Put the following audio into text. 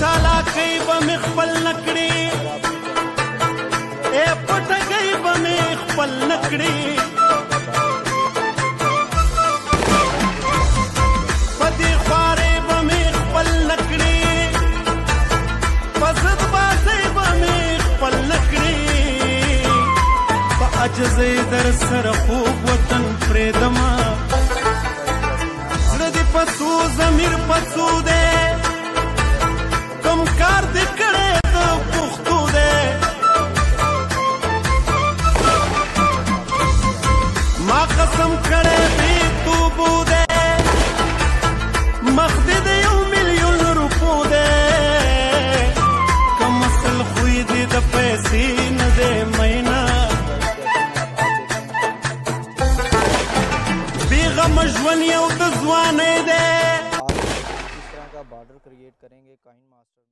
चालाकۍ به مې خپل نه کړي پټګۍ به مې خپل نه کړي په دې خوارۍ به مې خپل نه کړي په ضد بازۍ به مې خپل نه کړي په عجزۍ در سره خوږ وطن پرېږدمه زړه دې په څو ضمیر په څو دی کوم کار دې کړی د پښتو دی ما قسم کړی بې توبو دی مخ دې د 1,000,000 روپو دی کم اصل خوی دې د پیسې نه دی مینا بې غمه ژوند یو د ځوانۍ دی किस तरह का बॉर्डर क्रिएट करेंगे काइन मास्टर